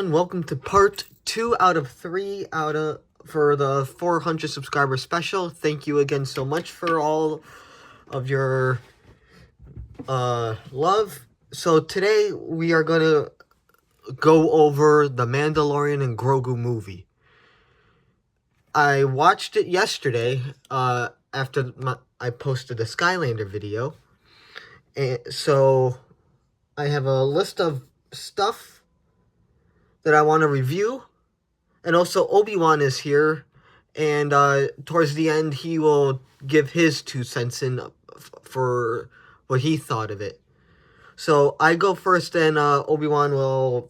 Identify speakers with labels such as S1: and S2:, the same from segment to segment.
S1: everyone, welcome to part 2 out of 3 for the 400 subscriber special. Thank you again so much for all of your love. So today we are going to go over the Mandalorian and Gorogu movie. I watched it yesterday after I posted a Skylander video. And so I have a list of stuff that I want to review, and also Obi-Wan is here, and towards the end he will give his 2 cents in for what he thought of it. So I go first, and Obi-Wan will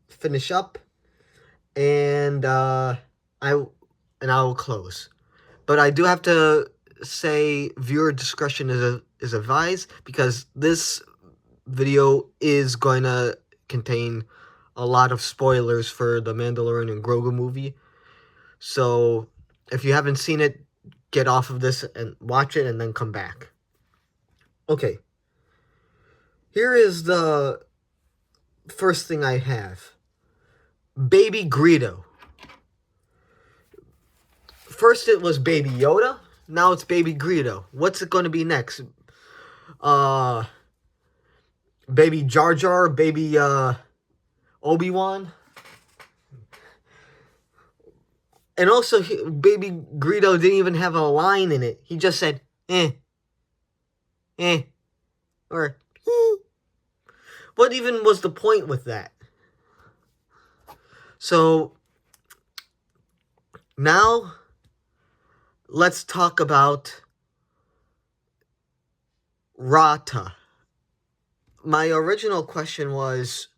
S1: finish up, and I will close. But I do have to say viewer discretion is advised, because this video is going to contain a lot of spoilers for the Mandalorian and Gorogu movie. So if you haven't seen it, get off of this and watch it and then come back. Okay. Here is the first thing I have. Baby Greedo. First it was Baby Yoda. Now it's Baby Greedo. What's it going to be next? Baby Jar Jar? Baby Obi-Wan? And also, Baby Greedo didn't even have a line in it. He just said, or, What even was the point with that? So, now, let's talk about Rata. My original question was,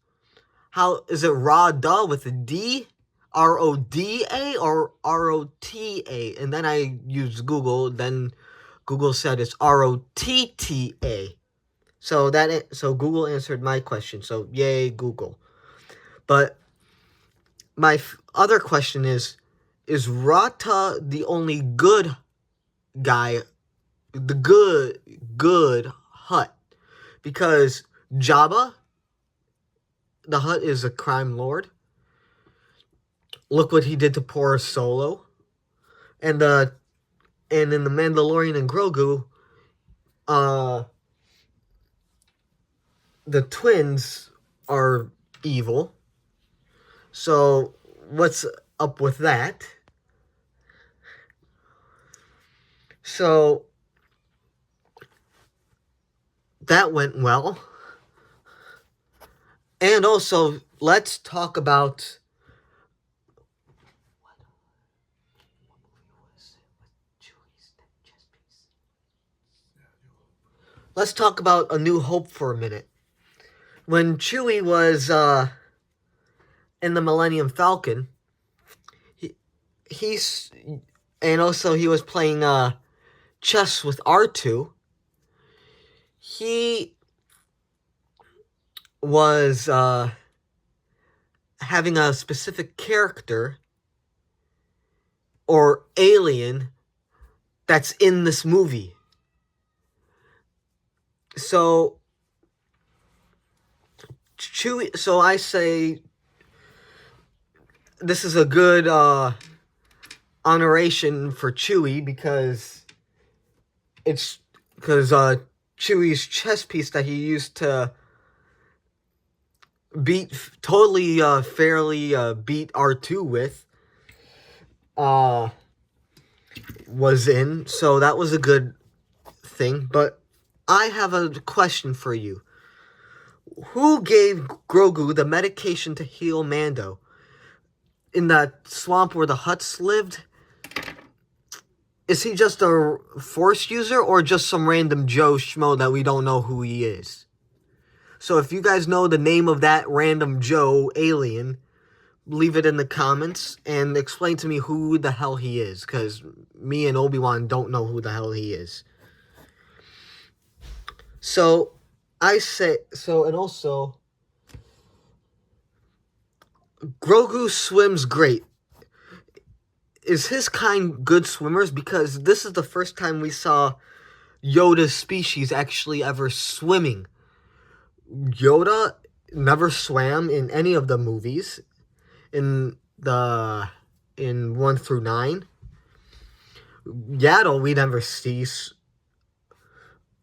S1: how is it Rada with a D? R-O-D-A or R-O-T-A? And then I used Google. Then Google said it's R-O-T-T-A. So Google answered my question. So yay, Google. But my other question is Rata the only good guy, the good Hutt? Because Jabba the Hutt is a crime lord. Look what he did to poor Solo. And in the Mandalorian and Gorogu, the twins are evil. So what's up with that? So that went well. And also, let's talk about A New Hope for a minute. When Chewie was in the Millennium Falcon, he was playing chess with R2. He was having a specific character or alien that's in this movie. So I say this is a good honoration for Chewie, because Chewie's chess piece that he used to fairly beat R2 with was in. So that was a good thing. But I have a question for you. Who gave Grogu the medication to heal Mando? In that swamp where the Hutts lived? Is he just a Force user, or just some random Joe Schmo that we don't know who he is? So if you guys know the name of that random Joe alien, leave it in the comments and explain to me who the hell he is, because me and Obi-Wan don't know who the hell he is. So and also, Grogu swims great. Is his kind good swimmers? Because this is the first time we saw Yoda's species actually ever swimming. Yoda never swam in any of the movies in 1 through 9. Yaddle we never see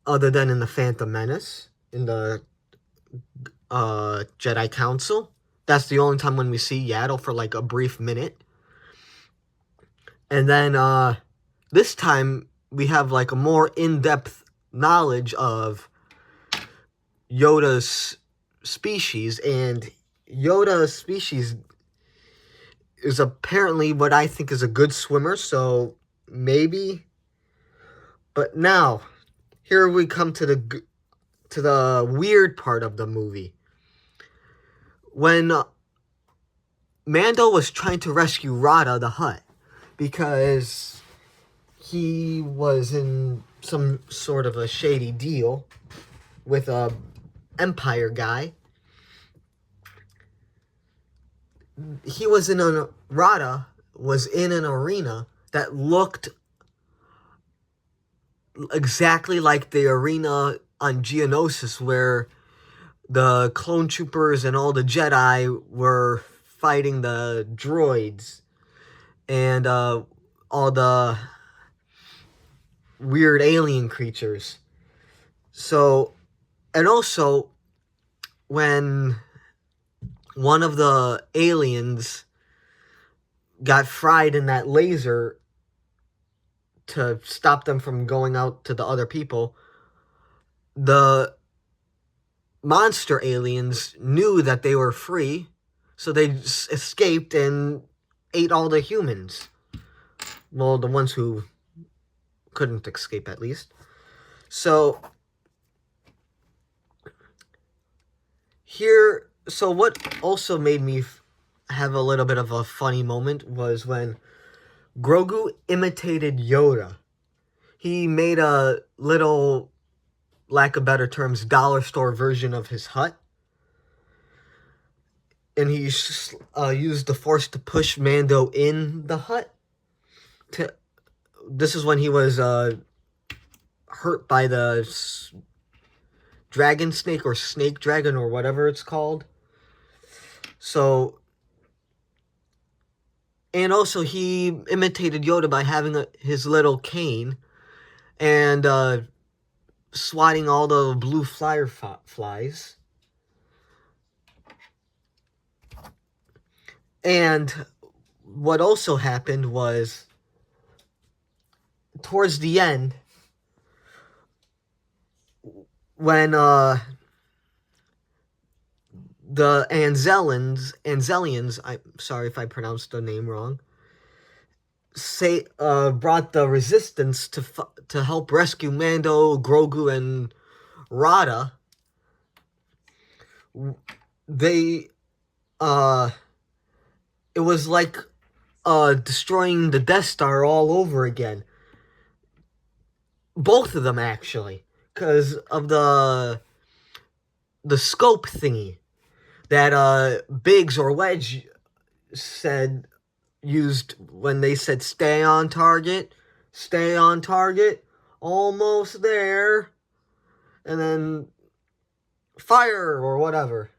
S1: other than in the Phantom Menace, in the Jedi Council. That's the only time when we see Yaddle for like a brief minute. And then this time we have like a more in-depth knowledge of Yoda's species, and Yoda's species is apparently what I think is a good swimmer, so maybe. But now, here we come to the weird part of the movie. When Mando was trying to rescue Rada the Hutt, because he was in some sort of a shady deal with a Empire guy. Rada was in an arena that looked exactly like the arena on Geonosis where the clone troopers and all the Jedi were fighting the droids and all the weird alien creatures. So, and also, when one of the aliens got fried in that laser to stop them from going out to the other people, the monster aliens knew that they were free, so they escaped and ate all the humans. Well, the ones who couldn't escape, at least. So what also made me have a little bit of a funny moment was when Grogu imitated Yoda. He made a little, lack of better terms, dollar store version of his hut. And he used the Force to push Mando in the hut. This is when he was hurt by the dragon snake or snake dragon or whatever it's called. So, and also he imitated Yoda by having his little cane and swatting all the blue flies. And what also happened was, towards the end, when the Anzelians, I'm sorry if I pronounced the name wrong, brought the resistance to help rescue Mando, Grogu, and Rada. It was like destroying the Death Star all over again. Both of them, actually, because of the scope thingy that Biggs or Wedge used when they said stay on target, almost there, and then fire or whatever.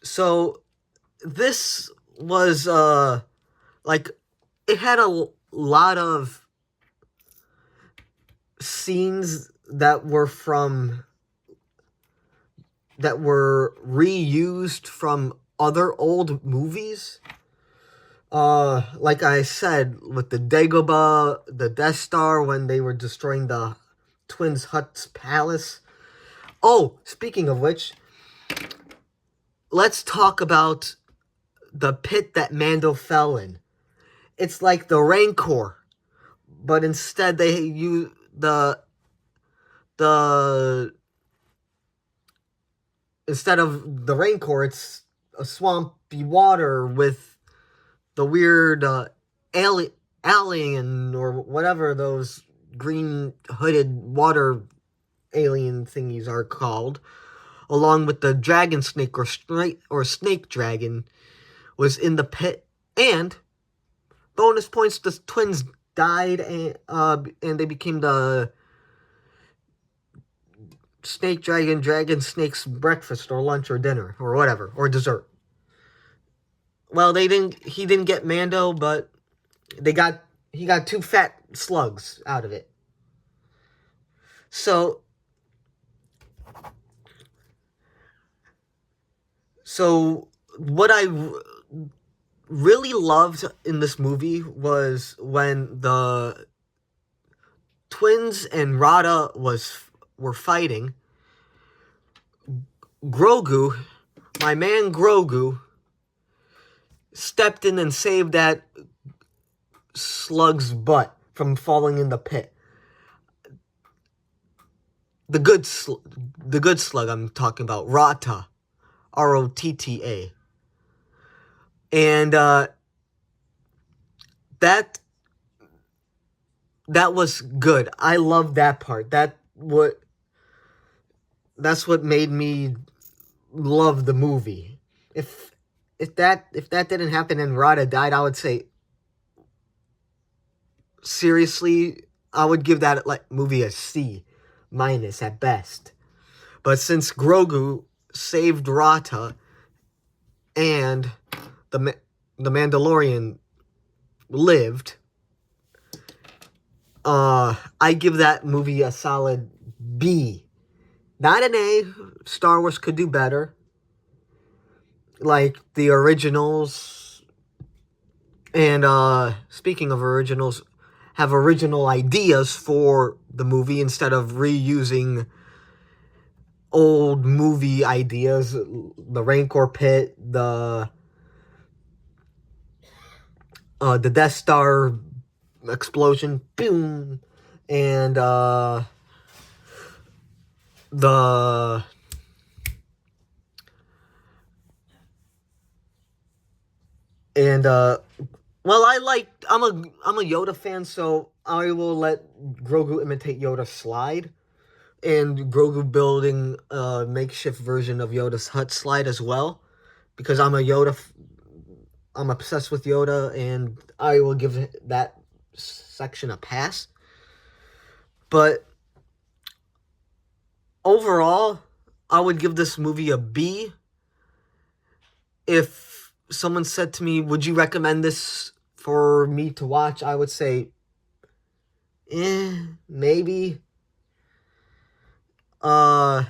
S1: So this was like, it had a lot of scenes that were reused from other old movies. Like I said, with the Dagobah, the Death Star, when they were destroying the Twins' Hutt's palace. Oh, speaking of which, let's talk about the pit that Mando fell in. It's like the Rancor, but instead they use instead of the Rancor, it's a swampy water with the weird alien or whatever those green hooded water alien thingies are called, along with the dragon snake or snake dragon, was in the pit. And bonus points, the twins died and they became the snake, dragon, dragon, snake's breakfast or lunch or dinner or whatever, or dessert. Well, he didn't get Mando, but he got two fat slugs out of it. So, what I really loved in this movie was when the twins and Rada were fighting. Grogu, my man Grogu, stepped in and saved that slug's butt from falling in the pit. The good slug I'm talking about, Rata, Rotta, and that was good. I love that part. That's what made me love the movie. If that didn't happen and Rada died, I would say seriously, I would give that movie a C minus at best. But since Grogu saved Rata and the Mandalorian lived, I give that movie a solid B. Not an A. Star Wars could do better. Like the originals. And speaking of originals, have original ideas for the movie instead of reusing old movie ideas. The Rancor pit, the Death Star explosion, boom, and the well, I'm a Yoda fan, so I will let Grogu imitate Yoda slide, and Grogu building a makeshift version of Yoda's hut slide as well, because I'm obsessed with Yoda, and I will give that section a pass. But overall, I would give this movie a B. If someone said to me, would you recommend this for me to watch? I would say, maybe. But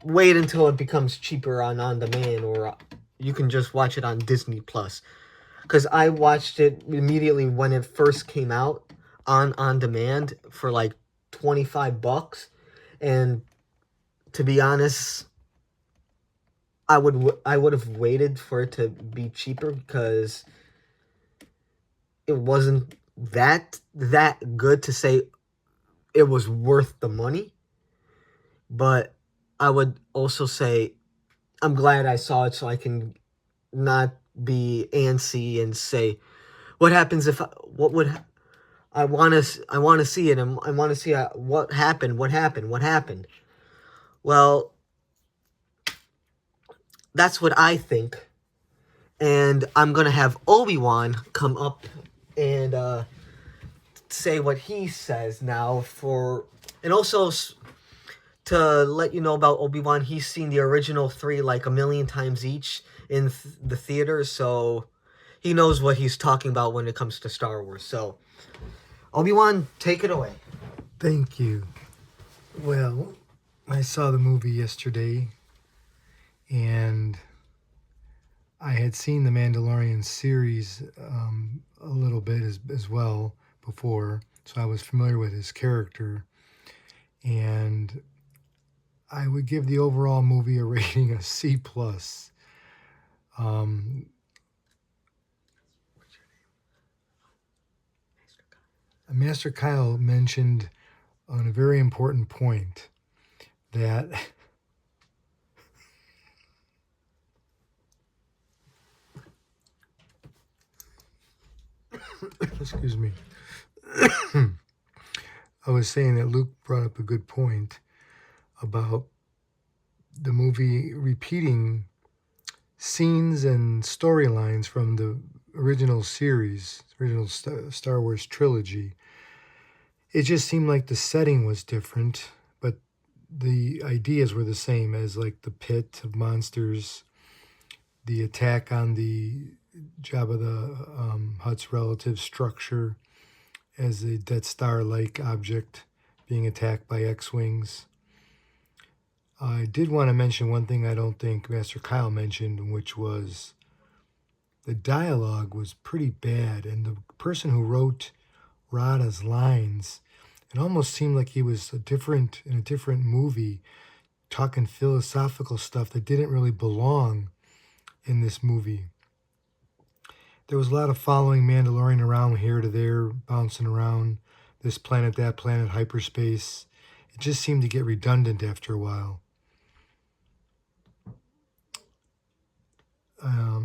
S1: wait until it becomes cheaper on demand, or you can just watch it on Disney Plus. Because I watched it immediately when it first came out on demand for like $25, and to be honest, I would have waited for it to be cheaper because it wasn't that good to say it was worth the money. But I would also say I'm glad I saw it so I can not be antsy and say what happens if what would I want to see it, and I want to see what happened. Well, that's what I think, and I'm gonna have Obi-Wan come up and say what he says now and also to let you know about Obi-Wan. He's seen the original 3 like a million times each in the theater, so he knows what he's talking about when it comes to Star Wars. So, Obi-Wan, take it away.
S2: Thank you. Well, I saw the movie yesterday, and I had seen the Mandalorian series a little bit as well before, so I was familiar with his character, and I would give the overall movie a rating of C+. Master Kyle mentioned on a very important point that excuse me. I was saying that Luke brought up a good point about the movie repeating scenes and storylines from the original series, original Star Wars trilogy. It just seemed like the setting was different, but the ideas were the same as like the pit of monsters, the attack on the Jabba the Hutt's relative structure as a Death Star-like object being attacked by X-Wings. I did want to mention one thing I don't think Master Kyle mentioned, which was the dialogue was pretty bad, and the person who wrote Rada's lines, it almost seemed like he was in a different movie, talking philosophical stuff that didn't really belong in this movie. There was a lot of following Mandalorian around here to there, bouncing around this planet, that planet, hyperspace. It just seemed to get redundant after a while.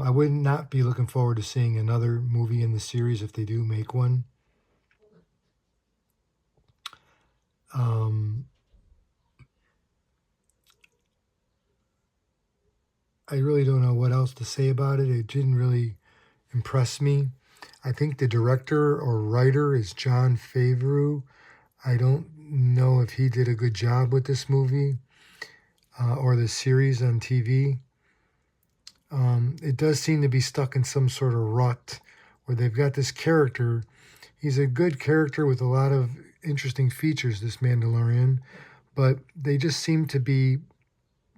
S2: I would not be looking forward to seeing another movie in the series if they do make one. I really don't know what else to say about it. It didn't really impress me. I think the director or writer is Jon Favreau. I don't know if he did a good job with this movie or the series on TV. It does seem to be stuck in some sort of rut where they've got this character. He's a good character with a lot of interesting features, this Mandalorian, but they just seem to be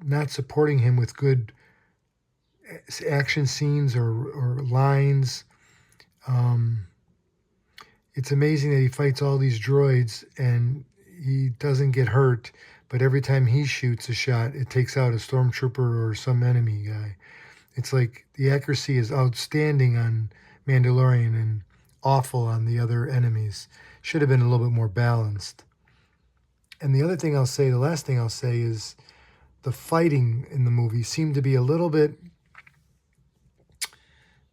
S2: not supporting him with good action scenes or lines. It's amazing that he fights all these droids and he doesn't get hurt, but every time he shoots a shot, it takes out a stormtrooper or some enemy guy. It's like the accuracy is outstanding on Mandalorian and awful on the other enemies. Should have been a little bit more balanced. And the last thing I'll say is the fighting in the movie seemed to be a little bit,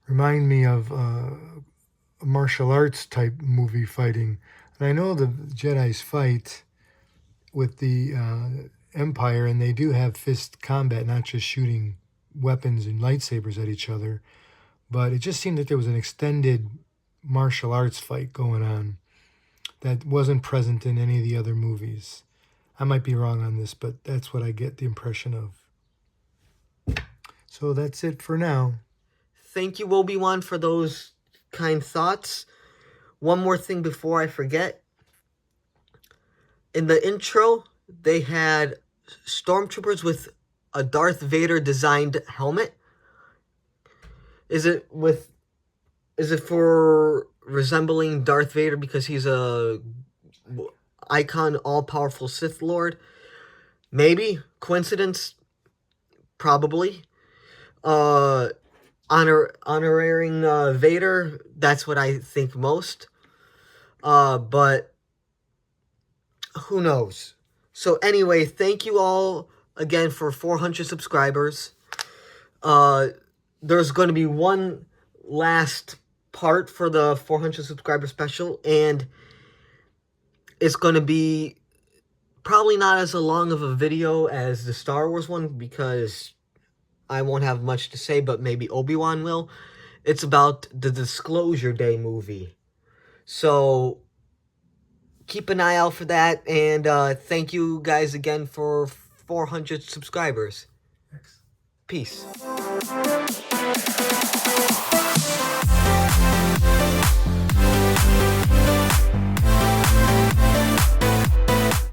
S2: remind me of a martial arts type movie fighting. And I know the Jedi's fight with the Empire, and they do have fist combat, not just shooting weapons and lightsabers at each other, but it just seemed that there was an extended martial arts fight going on that wasn't present in any of the other movies. I might be wrong on this, but that's what I get the impression of. So that's it for now.
S1: Thank you, Obi-Wan, for those kind thoughts. One more thing before I forget. In the intro, they had stormtroopers with a Darth Vader designed helmet. Is it for resembling Darth Vader because he's a icon, all-powerful Sith Lord? Maybe. Coincidence? Probably. Honoring Vader, that's what I think most. But who knows? So anyway, thank you all again for 400 subscribers. There's going to be one last part for the 400 subscriber special, and it's going to be probably not as long of a video as the Star Wars one because I won't have much to say, but maybe Obi-Wan will. It's about the Disclosure Day movie. So keep an eye out for that, and thank you guys again for 400 subscribers. Peace.